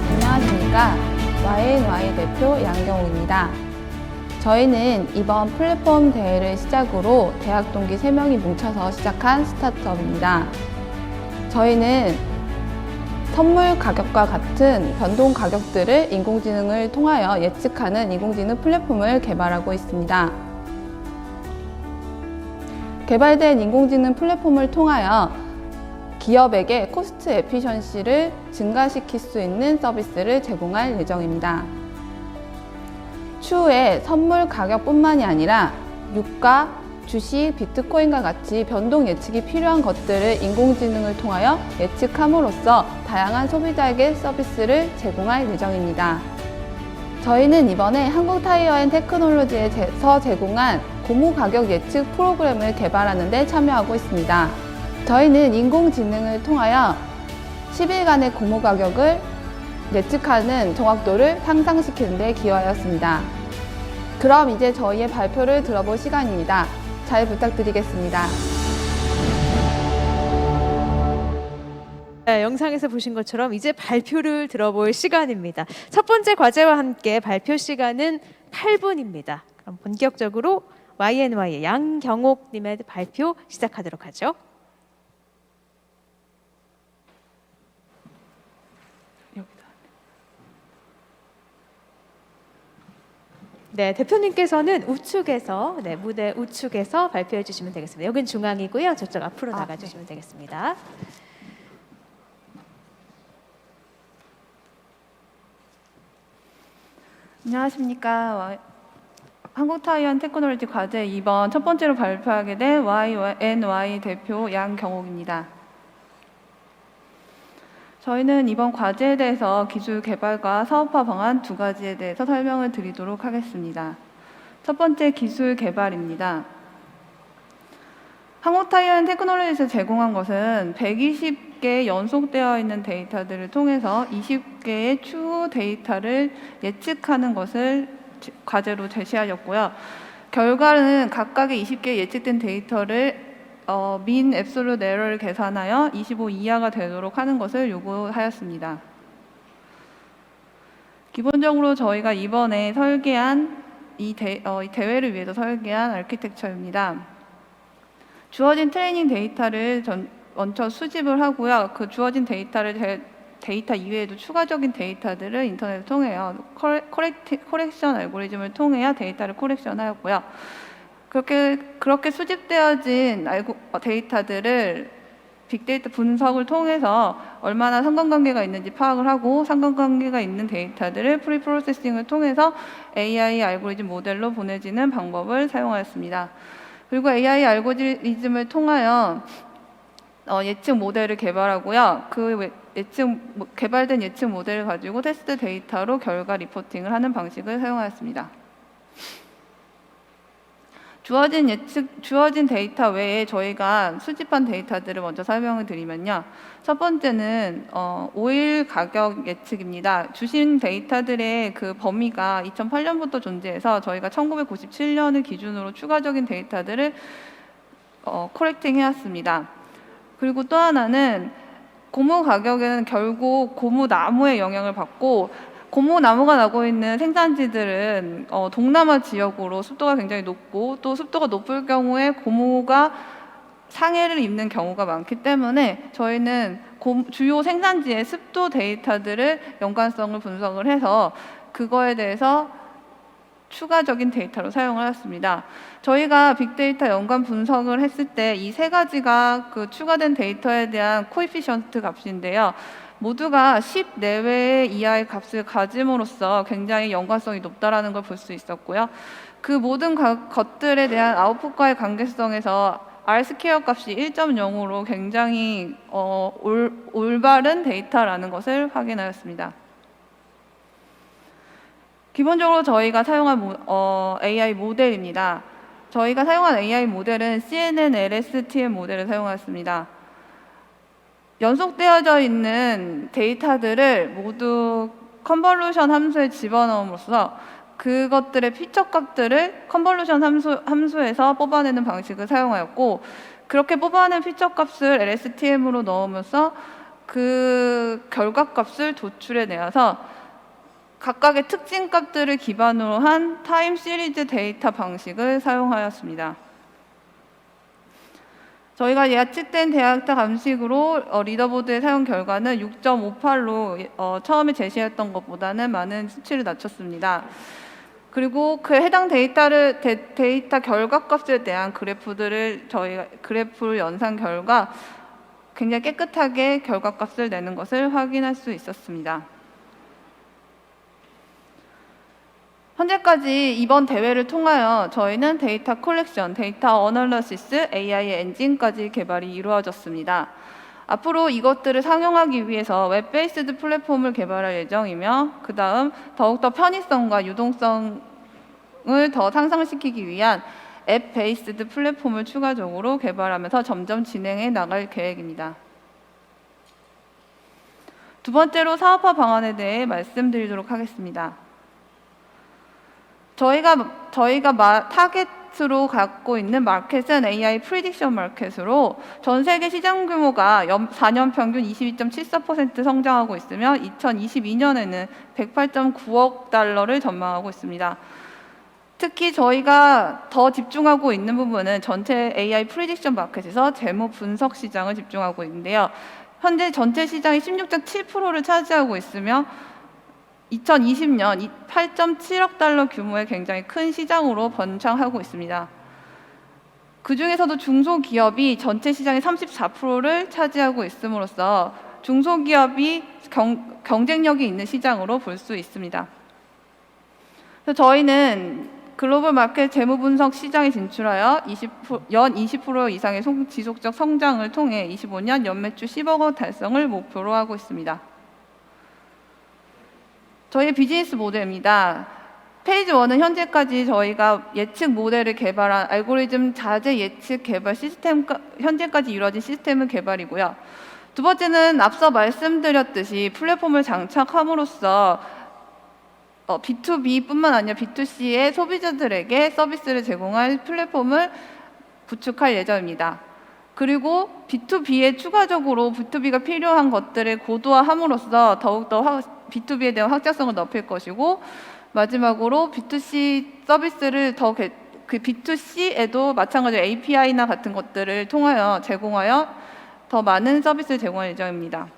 안녕하십니까. YNY 대표 양경욱입니다. 저희는 이번 플랫폼 대회를 시작으로 대학 동기 3명이 뭉쳐서 시작한 스타트업입니다. 저희는 선물 가격과 같은 변동 가격들을 인공지능을 통하여 예측하는 인공지능 플랫폼을 개발하고 있습니다. 개발된 인공지능 플랫폼을 통하여 기업에게 코스트 에피션시를 증가시킬 수 있는 서비스를 제공할 예정입니다. 추후에 선물 가격뿐만이 아니라 유가, 주식, 비트코인과 같이 변동 예측이 필요한 것들을 인공지능을 통하여 예측함으로써 다양한 소비자에게 서비스를 제공할 예정입니다. 저희는 이번에 한국타이어앤테크놀로지에서 제공한 고무 가격 예측 프로그램을 개발하는 데 참여하고 있습니다. 저희는 인공지능을 통하여 10일간의 고무 가격을 예측하는 정확도를 향상시키는 데 기여하였습니다. 그럼 이제 저희의 발표를 들어볼 시간입니다. 잘 부탁드리겠습니다. 네, 영상에서 보신 것처럼 이제 발표를 들어볼 시간입니다. 첫 번째 과제와 함께 발표 시간은 8분입니다. 그럼 본격적으로 YNY의 양경옥님의 발표 시작하도록 하죠. 네, 대표님께서는 우측에서, 무대 우측에서 발표해 주시면 되겠습니다. 여긴 중앙이고요. 저쪽 앞으로 나가 주시면 되겠습니다. 안녕하십니까. 한국타이어앤테크놀로지 과제 2번 첫 번째로 발표하게 된 YNY 대표 양경옥입니다. 저희는 이번 과제에 대해서 기술 개발과 사업화 방안 두 가지에 대해서 설명을 드리도록 하겠습니다. 첫 번째, 기술 개발입니다. 한국타이어앤테크놀로지에서 제공한 것은 120개 연속되어 있는 데이터들을 통해서 20개의 추후 데이터를 예측하는 것을 과제로 제시하였고요. 결과는 각각의 20개 예측된 데이터를 민 앱솔루트 에러를 계산하여 25 이하가 되도록 하는 것을 요구하였습니다. 기본적으로 저희가 이번에 설계한 이 대회를 위해서 설계한 아키텍처입니다. 주어진 트레이닝 데이터를 먼저 수집을 하고요. 그 주어진 데이터 이외에도 추가적인 데이터들을 인터넷을 통해요. 코렉션 알고리즘을 통해야 데이터를 코렉션하였고요. 그렇게 수집되어진 데이터들을 빅데이터 분석을 통해서 얼마나 상관관계가 있는지 파악을 하고 상관관계가 있는 데이터들을 프리프로세싱을 통해서 AI 알고리즘 모델로 보내지는 방법을 사용하였습니다. 그리고 AI 알고리즘을 통하여 예측 모델을 개발하고요. 개발된 예측 모델을 가지고 테스트 데이터로 결과 리포팅을 하는 방식을 사용하였습니다. 주어진 데이터 외에 저희가 수집한 데이터들을 먼저 설명을 드리면요. 첫 번째는 오일 가격 예측입니다. 주신 데이터들의 그 범위가 2008년부터 존재해서 저희가 1997년을 기준으로 추가적인 데이터들을 코렉팅 해왔습니다. 그리고 또 하나는 고무 가격은 결국 고무 나무의 영향을 받고 고무 나무가 나고 있는 생산지들은 동남아 지역으로 습도가 굉장히 높고 또 습도가 높을 경우에 고무가 상해를 입는 경우가 많기 때문에 저희는 주요 생산지의 습도 데이터들을 연관성을 분석을 해서 그거에 대해서 추가적인 데이터로 사용하였습니다. 저희가 빅데이터 연관 분석을 했을 때 이 세 가지가 그 추가된 데이터에 대한 코에피션트 값인데요. 모두가 10 내외의 이하의 값을 가짐으로써 굉장히 연관성이 높다라는 걸 볼 수 있었고요. 그 모든 것들에 대한 아웃풋과의 관계성에서 R 스퀘어 값이 1.0으로 굉장히 올바른 데이터라는 것을 확인하였습니다. 기본적으로 저희가 사용한 AI 모델입니다. 저희가 사용한 AI 모델은 CNN LSTM 모델을 사용하였습니다. 연속되어져 있는 데이터들을 모두 컨볼루션 함수에 집어넣음으로써 그것들의 피처 값들을 컨볼루션 함수에서 뽑아내는 방식을 사용하였고, 그렇게 뽑아낸 피처 값을 LSTM으로 넣으면서 그 결과값을 도출해 내어서 각각의 특징 값들을 기반으로 한 타임 시리즈 데이터 방식을 사용하였습니다. 저희가 예측된 데이터 감식으로 리더보드의 사용 결과는 6.58로 처음에 제시했던 것보다는 많은 수치를 낮췄습니다. 그리고 그 해당 데이터 결과값에 대한 그래프들을 저희가 그래프를 연산 결과 굉장히 깨끗하게 결과값을 내는 것을 확인할 수 있었습니다. 현재까지 이번 대회를 통하여 저희는 데이터 컬렉션, 데이터 어널리시스, AI 엔진까지 개발이 이루어졌습니다. 앞으로 이것들을 상용하기 위해서 웹 베이스드 플랫폼을 개발할 예정이며, 그 다음 더욱더 편의성과 유동성을 더 상승시키기 위한 앱 베이스드 플랫폼을 추가적으로 개발하면서 점점 진행해 나갈 계획입니다. 두 번째로 사업화 방안에 대해 말씀드리도록 하겠습니다. 저희가 타겟으로 갖고 있는 마켓은 AI 프리딕션 마켓으로 전 세계 시장 규모가 4년 평균 22.74% 성장하고 있으며 2022년에는 108.9억 달러를 전망하고 있습니다. 특히 저희가 더 집중하고 있는 부분은 전체 AI 프리딕션 마켓에서 재무 분석 시장을 집중하고 있는데요. 현재 전체 시장이 16.7%를 차지하고 있으며 2020년 8.7억 달러 규모의 굉장히 큰 시장으로 번창하고 있습니다. 그 중에서도 중소기업이 전체 시장의 34%를 차지하고 있음으로써 중소기업이 경쟁력이 있는 시장으로 볼 수 있습니다. 그래서 저희는 글로벌 마켓 재무 분석 시장에 진출하여 연 20% 이상의 지속적 성장을 통해 25년 연매출 10억 원 달성을 목표로 하고 있습니다. 저희의 비즈니스 모델입니다. 페이지 1은 현재까지 저희가 예측 모델을 개발한 알고리즘 자재 예측 개발 시스템, 현재까지 이루어진 시스템의 개발이고요. 두 번째는 앞서 말씀드렸듯이 플랫폼을 장착함으로써 B2B뿐만 아니라 B2C의 소비자들에게 서비스를 제공할 플랫폼을 구축할 예정입니다. 그리고 B2B에 추가적으로 B2B가 필요한 것들을 고도화함으로써 더욱더 B2B에 대한 확장성을 높일 것이고, 마지막으로 B2C 서비스를 그 B2C에도 마찬가지로 API나 같은 것들을 통하여 제공하여 더 많은 서비스를 제공할 예정입니다.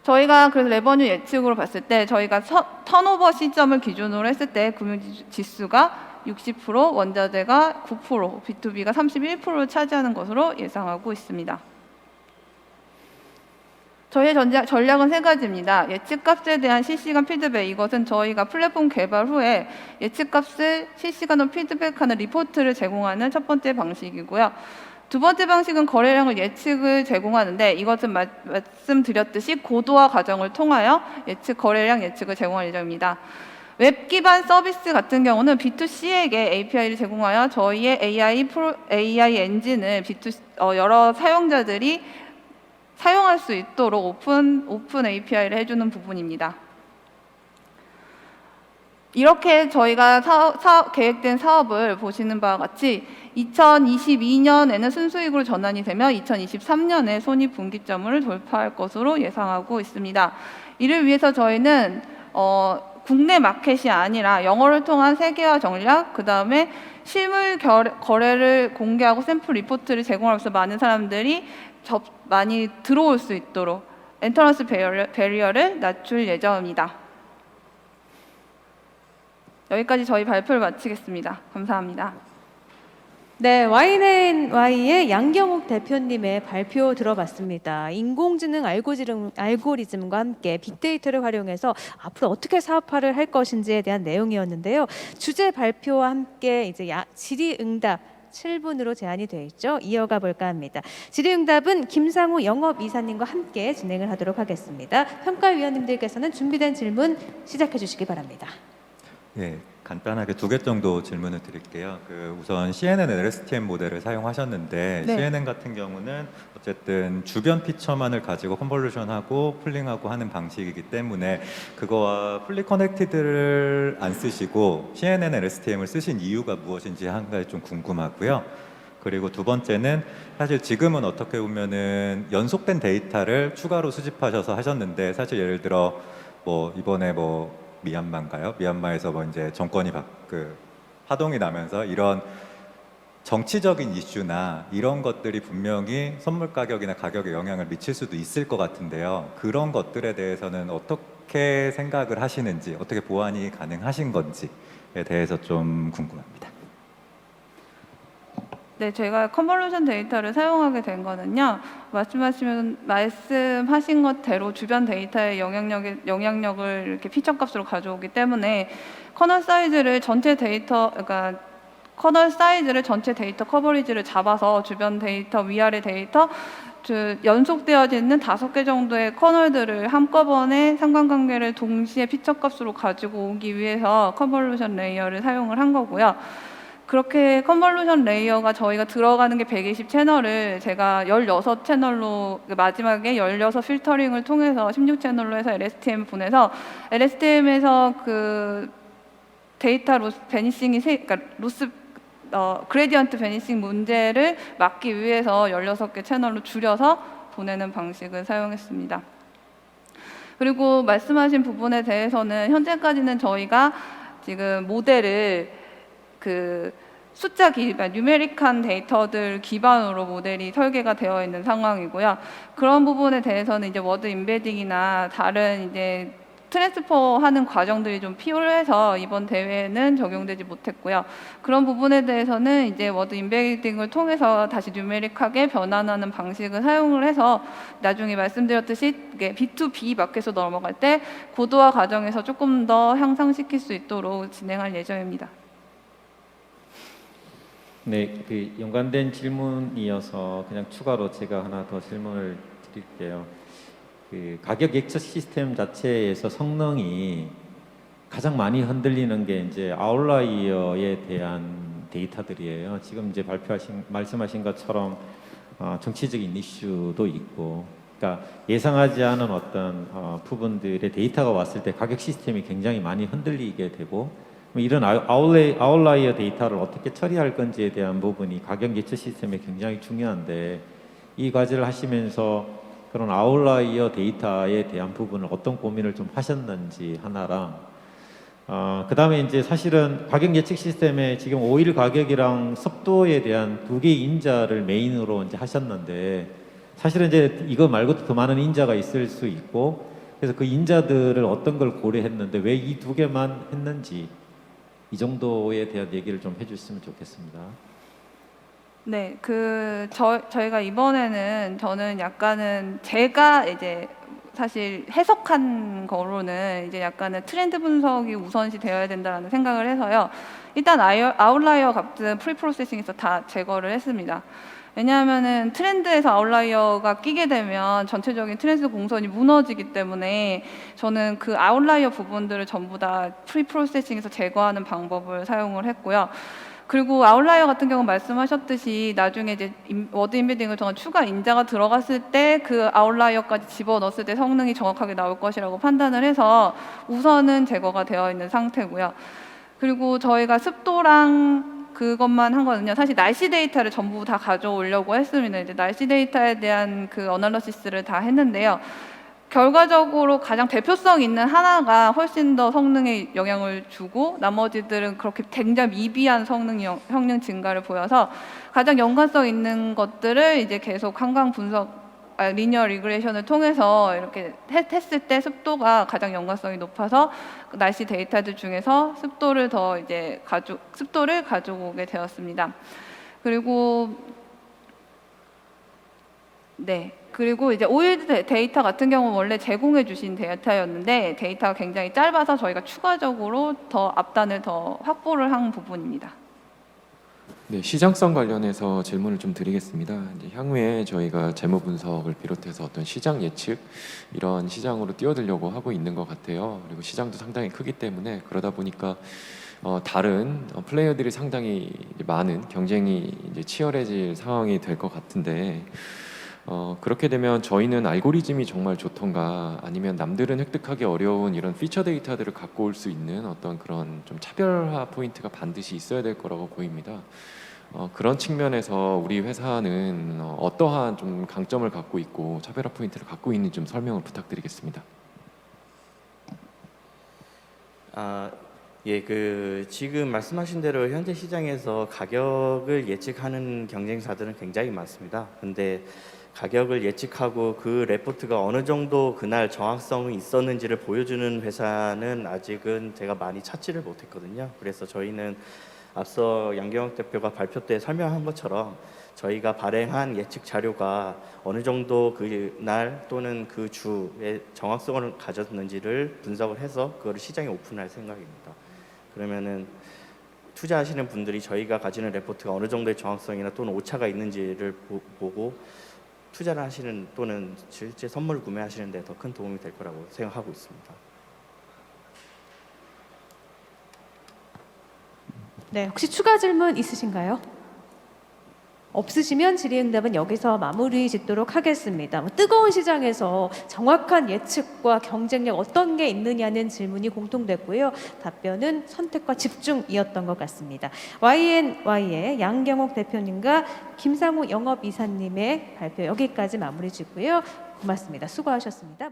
저희가 그래서 레버뉴 예측으로 봤을 때 저희가 턴오버 시점을 기준으로 했을 때 금융지수가 60%, 원자재가 9%, B2B가 31%를 차지하는 것으로 예상하고 있습니다. 저희의 전략은 세 가지입니다. 예측값에 대한 실시간 피드백, 이것은 저희가 플랫폼 개발 후에 예측값을 실시간으로 피드백하는 리포트를 제공하는 첫 번째 방식이고요. 두 번째 방식은 거래량을 예측을 제공하는데, 이것은 말씀드렸듯이 고도화 과정을 통하여 거래량 예측을 제공할 예정입니다. 웹 기반 서비스 같은 경우는 B2C에게 API를 제공하여 저희의 AI 엔진을 여러 사용자들이 사용할 수 있도록 오픈 API를 해주는 부분입니다. 이렇게 저희가 계획된 사업을 보시는 바와 같이 2022년에는 순수익으로 전환이 되며 2023년에 손익분기점을 돌파할 것으로 예상하고 있습니다. 이를 위해서 저희는 국내 마켓이 아니라 영어를 통한 세계화 전략, 그 다음에 실물 거래를 공개하고 샘플 리포트를 제공하면서 많은 사람들이 많이 들어올 수 있도록 엔터런스 베리어를 낮출 예정입니다. 여기까지 저희 발표를 마치겠습니다. 감사합니다. 네, Y&Y의 양경욱 대표님의 발표 들어봤습니다. 인공지능 알고리즘과 함께 빅데이터를 활용해서 앞으로 어떻게 사업화를 할 것인지에 대한 내용이었는데요. 주제 발표와 함께 이제 질의응답 7분으로 제한이 되어 있죠. 이어가 볼까 합니다. 질의응답은 김상우 영업이사님과 함께 진행을 하도록 하겠습니다. 평가위원님들께서는 준비된 질문 시작해 주시기 바랍니다. 네, 간단하게 두 개 정도 질문을 드릴게요. 우선 CNN LSTM 모델을 사용하셨는데 네. CNN 같은 경우는 어쨌든 주변 피처만을 가지고 컨볼루션하고 풀링하고 하는 방식이기 때문에 그거와 풀리 커넥티드를 안 쓰시고 CNN LSTM을 쓰신 이유가 무엇인지 한 가지 좀 궁금하고요. 그리고 두 번째는 사실 지금은 어떻게 보면은 연속된 데이터를 추가로 수집하셔서 하셨는데 사실 예를 들어 뭐 이번에 뭐 미얀마인가요? 미얀마에서 뭐 이제 정권이 파동이 나면서 이런 정치적인 이슈나 이런 것들이 분명히 선물 가격이나 가격에 영향을 미칠 수도 있을 것 같은데요. 그런 것들에 대해서는 어떻게 생각을 하시는지, 어떻게 보완이 가능하신 건지에 대해서 좀 궁금합니다. 네, 제가 컨볼루션 데이터를 사용하게 된 거는요. 말씀하신 것대로 주변 데이터의 영향력을 이렇게 피처 값으로 가져오기 때문에 그러니까 커널 사이즈를 전체 데이터 커버리지를 잡아서 주변 데이터, 위아래 데이터 연속되어져 있는 5개 정도의 커널들을 한꺼번에 상관관계를 동시에 피처 값으로 가지고 오기 위해서 컨볼루션 레이어를 사용을 한 거고요. 그렇게 컨볼루션 레이어가 저희가 들어가는 게 120 채널을 제가 16 채널로 마지막에 16 필터링을 통해서 16 채널로 해서 LSTM 보내서 LSTM에서 그 데이터 로스 베니싱이 그러니까 그레디언트 베니싱 문제를 막기 위해서 16개 채널로 줄여서 보내는 방식을 사용했습니다. 그리고 말씀하신 부분에 대해서는 현재까지는 저희가 지금 모델을 뉴메릭한 데이터들 기반으로 모델이 설계가 되어 있는 상황이고요. 그런 부분에 대해서는 이제 워드 임베딩이나 다른 이제 트랜스퍼하는 과정들이 좀 필요해서 이번 대회에는 적용되지 못했고요. 그런 부분에 대해서는 이제 워드 임베딩을 통해서 다시 뉴메릭하게 변환하는 방식을 사용을 해서 나중에 말씀드렸듯이 B2B 마켓으로 넘어갈 때 고도화 과정에서 조금 더 향상시킬 수 있도록 진행할 예정입니다. 네, 연관된 질문이어서 그냥 추가로 제가 하나 더 질문을 드릴게요. 가격 예측 시스템 자체에서 성능이 가장 많이 흔들리는 게 이제 아웃라이어에 대한 데이터들이에요. 지금 이제 말씀하신 것처럼 정치적인 이슈도 있고, 그러니까 예상하지 않은 어떤 부분들의 데이터가 왔을 때 가격 시스템이 굉장히 많이 흔들리게 되고, 이런 아웃라이어 데이터를 어떻게 처리할 건지에 대한 부분이 가격 예측 시스템에 굉장히 중요한데, 이 과제를 하시면서 그런 아웃라이어 데이터에 대한 부분을 어떤 고민을 좀 하셨는지 하나랑, 그 다음에 이제 사실은 가격 예측 시스템에 지금 오일 가격이랑 습도에 대한 두 개의 인자를 메인으로 이제 하셨는데, 사실은 이제 이거 말고도 더 많은 인자가 있을 수 있고, 그래서 그 인자들을 어떤 걸 고려했는데 왜 이 두 개만 했는지, 이 정도에 대한 얘기를 좀 해주셨으면 좋겠습니다. 네, 저희가 이번에는 저는 약간은 제가 이제 사실 해석한 거로는 이제 약간은 트렌드 분석이 우선시 되어야 된다라는 생각을 해서요. 일단 아웃라이어 값은 프리프로세싱에서 다 제거를 했습니다. 왜냐하면은 트렌드에서 아웃라이어가 끼게 되면 전체적인 트렌드 공선이 무너지기 때문에 저는 그 아웃라이어 부분들을 전부 다 프리프로세싱에서 제거하는 방법을 사용을 했고요. 그리고 아웃라이어 같은 경우 말씀하셨듯이 나중에 이제 워드 임베딩을 통한 추가 인자가 들어갔을 때 그 아웃라이어까지 집어넣었을 때 성능이 정확하게 나올 것이라고 판단을 해서 우선은 제거가 되어 있는 상태고요. 그리고 저희가 습도랑 그것만 한 거는요. 사실 날씨 데이터를 전부 다 가져오려고 했습니다. 이제 날씨 데이터에 대한 그 어널러시스를 다 했는데요. 결과적으로 가장 대표성 있는 하나가 훨씬 더 성능에 영향을 주고 나머지들은 그렇게 굉장히 미비한 성능 증가를 보여서 가장 연관성 있는 것들을 이제 계속 리니어 리그레이션을 통해서 이렇게 했을 때 습도가 가장 연관성이 높아서 날씨 데이터들 중에서 습도를 가지고 오게 되었습니다. 그리고 이제 오일 데이터 같은 경우는 원래 제공해 주신 데이터였는데 데이터가 굉장히 짧아서 저희가 추가적으로 더 앞단을 더 확보를 한 부분입니다. 네, 시장성 관련해서 질문을 좀 드리겠습니다. 이제 향후에 저희가 재무 분석을 비롯해서 어떤 시장 예측 이런 시장으로 뛰어들려고 하고 있는 것 같아요. 그리고 시장도 상당히 크기 때문에 그러다 보니까 다른 플레이어들이 상당히 이제 많은 경쟁이 이제 치열해질 상황이 될 것 같은데 그렇게 되면 저희는 알고리즘이 정말 좋던가 아니면 남들은 획득하기 어려운 이런 피처 데이터들을 갖고 올 수 있는 어떤 그런 좀 차별화 포인트가 반드시 있어야 될 거라고 보입니다. 그런 측면에서 우리 회사는 어떠한 좀 강점을 갖고 있고 차별화 포인트를 갖고 있는지 좀 설명을 부탁드리겠습니다. 예, 지금 말씀하신 대로 현재 시장에서 가격을 예측하는 경쟁사들은 굉장히 많습니다. 근데 가격을 예측하고 그 레포트가 어느 정도 그날 정확성이 있었는지를 보여주는 회사는 아직은 제가 많이 찾지를 못했거든요. 그래서 저희는 앞서 양경욱 대표가 발표 때 설명한 것처럼 저희가 발행한 예측 자료가 어느 정도 그날 또는 그 주의 정확성을 가졌는지를 분석을 해서 그거를 시장에 오픈할 생각입니다. 그러면은 투자하시는 분들이 저희가 가지는 레포트가 어느 정도의 정확성이나 또는 오차가 있는지를 보고 투자를 하시는 또는 실제 선물 구매하시는 데 더 큰 도움이 될 거라고 생각하고 있습니다. 네, 혹시 추가 질문 있으신가요? 없으시면 질의응답은 여기서 마무리 짓도록 하겠습니다. 뜨거운 시장에서 정확한 예측과 경쟁력 어떤 게 있느냐는 질문이 공통됐고요. 답변은 선택과 집중이었던 것 같습니다. YNY의 양경옥 대표님과 김상우 영업이사님의 발표 여기까지 마무리 짓고요. 고맙습니다. 수고하셨습니다.